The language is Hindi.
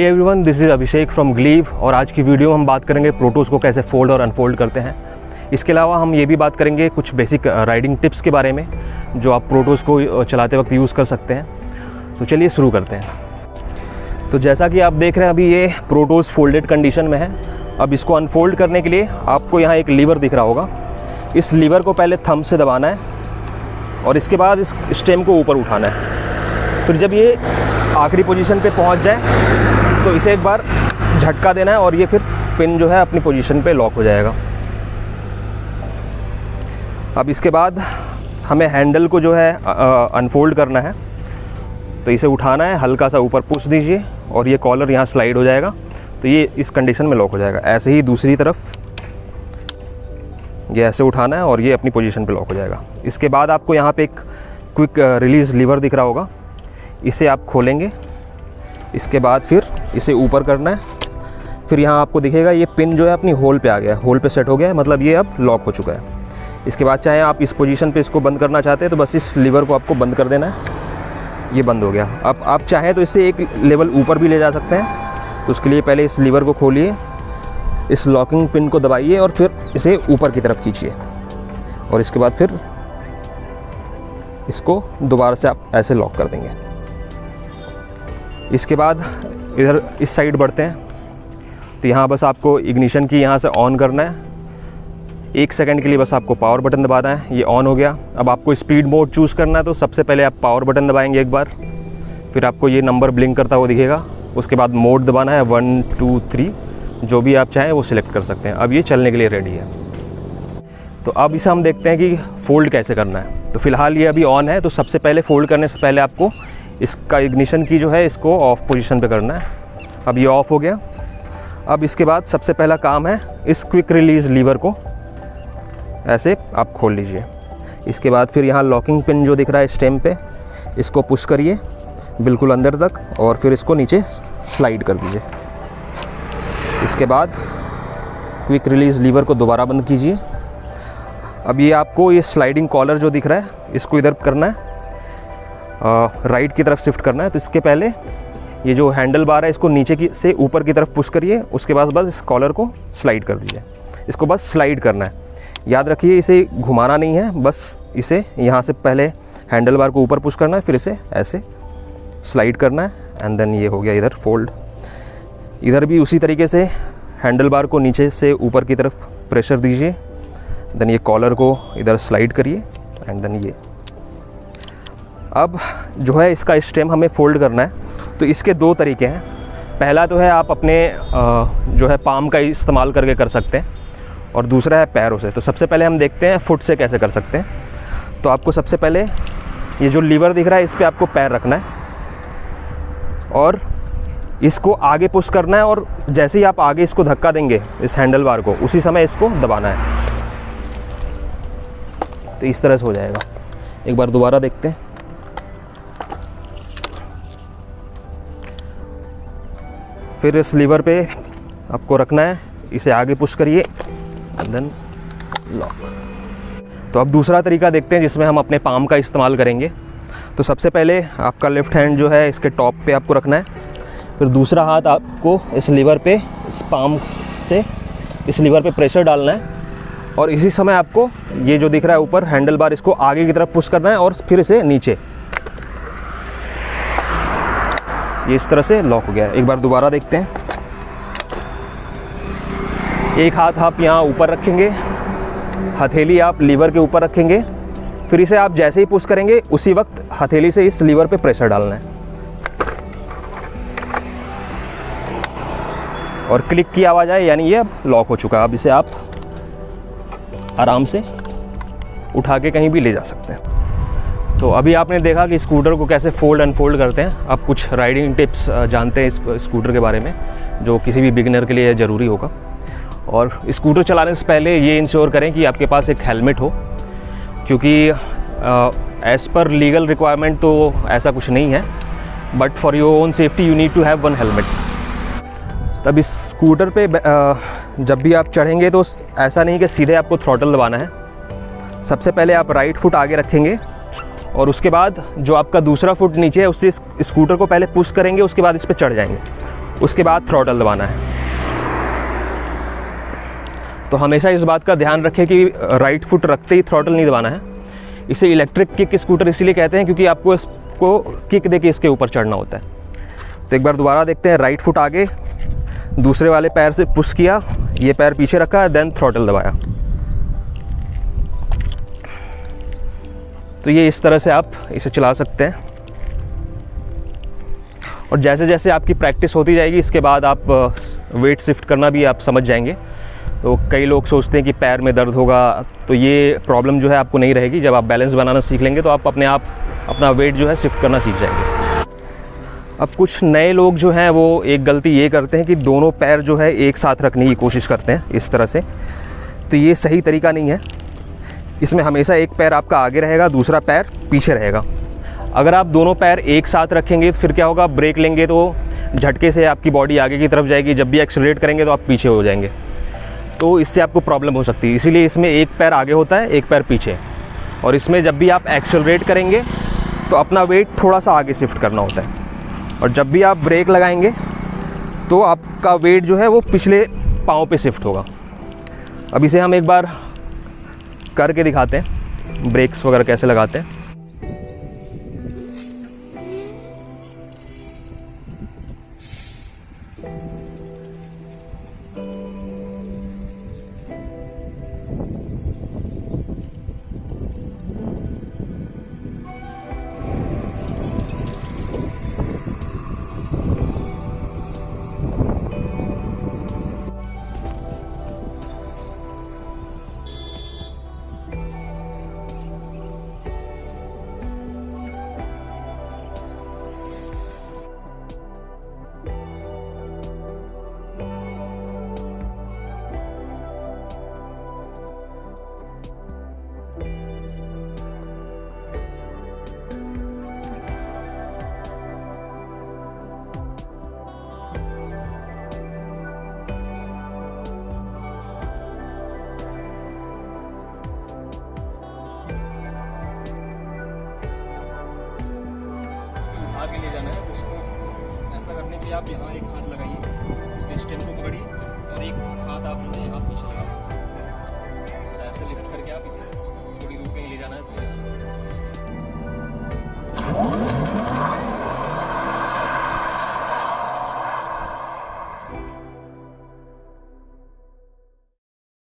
Hi everyone, this is Abhishek from Gleeve. और आज की वीडियो में हम बात करेंगे प्रोटोस को कैसे फोल्ड और अनफोल्ड करते हैं। इसके अलावा हम ये भी बात करेंगे कुछ बेसिक राइडिंग टिप्स के बारे में जो आप प्रोटोस को चलाते वक्त यूज़ कर सकते हैं। तो चलिए शुरू करते हैं। तो जैसा कि आप देख रहे हैं अभी ये प्रोटोस फोल्डेड कंडीशन में है। अब इसको अनफोल्ड करने के लिए आपको यहाँ एक लीवर दिख रहा होगा। इस लीवर को पहले थंब से दबाना है और इसके बाद इस स्टेम को ऊपर उठाना है। फिर जब ये आखिरी पोजीशन पे पहुंच जाए तो इसे एक बार झटका देना है और ये फिर पिन जो है अपनी पोजीशन पे लॉक हो जाएगा। अब इसके बाद हमें हैंडल को जो है अनफोल्ड करना है। तो इसे उठाना है, हल्का सा ऊपर पुश दीजिए और ये कॉलर यहाँ स्लाइड हो जाएगा। तो ये इस कंडीशन में लॉक हो जाएगा। ऐसे ही दूसरी तरफ ये ऐसे उठाना है और ये अपनी पोजीशन पे लॉक हो जाएगा। इसके बाद आपको यहाँ पे एक क्विक रिलीज़ लीवर दिख रहा होगा, इसे आप खोलेंगे। इसके बाद फिर इसे ऊपर करना है। फिर यहाँ आपको दिखेगा ये पिन जो है अपनी होल पे आ गया है, होल पे सेट हो गया है, मतलब ये अब लॉक हो चुका है। इसके बाद चाहे आप इस पोजीशन पे इसको बंद करना चाहते हैं तो बस इस लीवर को आपको बंद कर देना है। ये बंद हो गया। अब आप चाहें तो इससे एक लेवल ऊपर भी ले जा सकते हैं। तो उसके लिए पहले इस लीवर को खोलिए, इस लॉकिंग पिन को दबाइए और फिर इसे ऊपर की तरफ खींचिए और इसके बाद फिर इसको दोबारा से आप ऐसे लॉक कर देंगे। इसके बाद इधर इस साइड बढ़ते हैं। तो यहाँ बस आपको इग्निशन की यहाँ से ऑन करना है। 1 सेकंड के लिए बस आपको पावर बटन दबाना है। ये ऑन हो गया। अब आपको स्पीड मोड चूज़ करना है। तो सबसे पहले आप पावर बटन दबाएंगे एक बार, फिर आपको ये नंबर ब्लिंक करता हुआ दिखेगा। उसके बाद मोड दबाना है 1 2 3, जो भी आप चाहें वो सिलेक्ट कर सकते हैं। अब ये चलने के लिए रेडी है। तो अब इसे हम देखते हैं कि फ़ोल्ड कैसे करना है। तो फ़िलहाल ये अभी ऑन है। तो सबसे पहले फ़ोल्ड करने से पहले आपको इसका इग्निशन की जो है इसको ऑफ़ पोजीशन पे करना है। अब ये ऑफ़ हो गया। अब इसके बाद सबसे पहला काम है इस क्विक रिलीज़ लीवर को ऐसे आप खोल लीजिए। इसके बाद फिर यहाँ लॉकिंग पिन जो दिख रहा है स्टेम पे, इसको पुश करिए बिल्कुल अंदर तक और फिर इसको नीचे स्लाइड कर दीजिए। इसके बाद क्विक रिलीज़ लीवर को दोबारा बंद कीजिए। अब ये आपको ये स्लाइडिंग कॉलर जो दिख रहा है इसको इधर करना है, राइट की तरफ शिफ्ट करना है। तो इसके पहले ये जो हैंडल बार है इसको नीचे की से ऊपर की तरफ पुश करिए। उसके बाद बस इस कॉलर को स्लाइड कर दीजिए। इसको बस स्लाइड करना है। याद रखिए इसे घुमाना नहीं है, बस इसे यहाँ से पहले हैंडल बार को ऊपर पुश करना है, फिर इसे ऐसे स्लाइड करना है एंड देन ये हो गया इधर फोल्ड। इधर भी उसी तरीके से हैंडल बार को नीचे से ऊपर की तरफ प्रेशर दीजिए, देन ये कॉलर को इधर स्लाइड करिए एंड देन ये। अब जो है इसका स्टेम हमें फोल्ड करना है। तो इसके 2 तरीके हैं। पहला तो है आप अपने जो है पाम का इस्तेमाल करके कर सकते हैं और दूसरा है पैरों से। तो सबसे पहले हम देखते हैं फुट से कैसे कर सकते हैं। तो आपको सबसे पहले ये जो लीवर दिख रहा है इस पर आपको पैर रखना है और इसको आगे पुश करना है और जैसे ही आप आगे इसको धक्का देंगे इस हैंडल बार को, उसी समय इसको दबाना है। तो इस तरह से हो जाएगा। एक बार दोबारा देखते हैं। फिर इस लीवर पे आपको रखना है, इसे आगे पुश करिए एंड देन लॉक। तो अब दूसरा तरीका देखते हैं जिसमें हम अपने पाम का इस्तेमाल करेंगे। तो सबसे पहले आपका लेफ़्ट हैंड जो है इसके टॉप पे आपको रखना है। फिर दूसरा हाथ आपको इस लीवर पे, इस पाम से इस लीवर पे प्रेशर डालना है और इसी समय आपको ये जो दिख रहा है ऊपर हैंडल बार, इसको आगे की तरफ पुश करना है और फिर इसे नीचे। ये इस तरह से लॉक हो गया है। एक बार दोबारा देखते हैं। एक हाथ आप यहाँ ऊपर रखेंगे, हथेली आप लीवर के ऊपर रखेंगे, फिर इसे आप जैसे ही पुश करेंगे उसी वक्त हथेली से इस लीवर पे प्रेशर डालना है और क्लिक की आवाज़ आए, यानी ये अब लॉक हो चुका है। अब इसे आप आराम से उठा के कहीं भी ले जा सकते हैं। तो अभी आपने देखा कि स्कूटर को कैसे फोल्ड अनफोल्ड करते हैं। अब कुछ राइडिंग टिप्स जानते हैं इस स्कूटर के बारे में जो किसी भी बिगिनर के लिए ज़रूरी होगा। और स्कूटर चलाने से पहले ये इंश्योर करें कि आपके पास एक हेलमेट हो, क्योंकि एज़ पर लीगल रिक्वायरमेंट तो ऐसा कुछ नहीं है, but for your own safety you need to have 1 helmet. तब इस स्कूटर पे जब भी आप चढ़ेंगे तो ऐसा नहीं कि सीधे आपको थ्रॉटल दबाना है। सबसे पहले आप राइट फुट आगे रखेंगे और उसके बाद जो आपका दूसरा फुट नीचे है उससे स्कूटर को पहले पुश करेंगे, उसके बाद इस पर चढ़ जाएंगे उसके बाद थ्रॉटल दबाना है। तो हमेशा इस बात का ध्यान रखें कि राइट फुट रखते ही थ्रॉटल नहीं दबाना है। इसे इलेक्ट्रिक किक स्कूटर इसीलिए कहते हैं क्योंकि आपको इसको किक देके इसके ऊपर चढ़ना होता है। तो एक बार दोबारा देखते हैं। राइट फुट आगे, दूसरे वाले पैर से पुश किया, ये पैर पीछे रखा, देन थ्रॉटल दबाया। तो ये इस तरह से आप इसे चला सकते हैं। और जैसे जैसे आपकी प्रैक्टिस होती जाएगी इसके बाद आप वेट शिफ्ट करना भी आप समझ जाएंगे। तो कई लोग सोचते हैं कि पैर में दर्द होगा, तो ये प्रॉब्लम जो है आपको नहीं रहेगी। जब आप बैलेंस बनाना सीख लेंगे तो आप अपने आप अपना वेट जो है शिफ्ट करना सीख जाएंगे। अब कुछ नए लोग जो हैं वो एक गलती ये करते हैं कि दोनों पैर जो है एक साथ रखने की कोशिश करते हैं इस तरह से। तो ये सही तरीका नहीं है। इसमें हमेशा एक पैर आपका आगे रहेगा, दूसरा पैर पीछे रहेगा। अगर आप दोनों पैर एक साथ रखेंगे तो फिर क्या होगा, ब्रेक लेंगे तो झटके से आपकी बॉडी आगे की तरफ जाएगी, जब भी एक्सेलरेट करेंगे तो आप पीछे हो जाएंगे। तो इससे आपको प्रॉब्लम हो सकती है। इसीलिए इसमें एक पैर आगे होता है, एक पैर पीछे। और इसमें जब भी आप एक्सेलरेट करेंगे तो अपना वेट थोड़ा सा आगे शिफ्ट करना होता है। और जब भी आप ब्रेक लगाएंगे तो आपका वेट जो है वो पिछले पाँव पे शिफ्ट होगा। अब इसे हम एक बार करके दिखाते हैं, ब्रेक्स वगैरह कैसे लगाते हैं। आगे ले जाना है तो उसको ऐसा करने के लिए आप यहाँ एक हाथ लगाइए, इसके स्टेम को पकड़िए और एक हाथ आप जो है यहाँ पीछे लगा सकते हैं।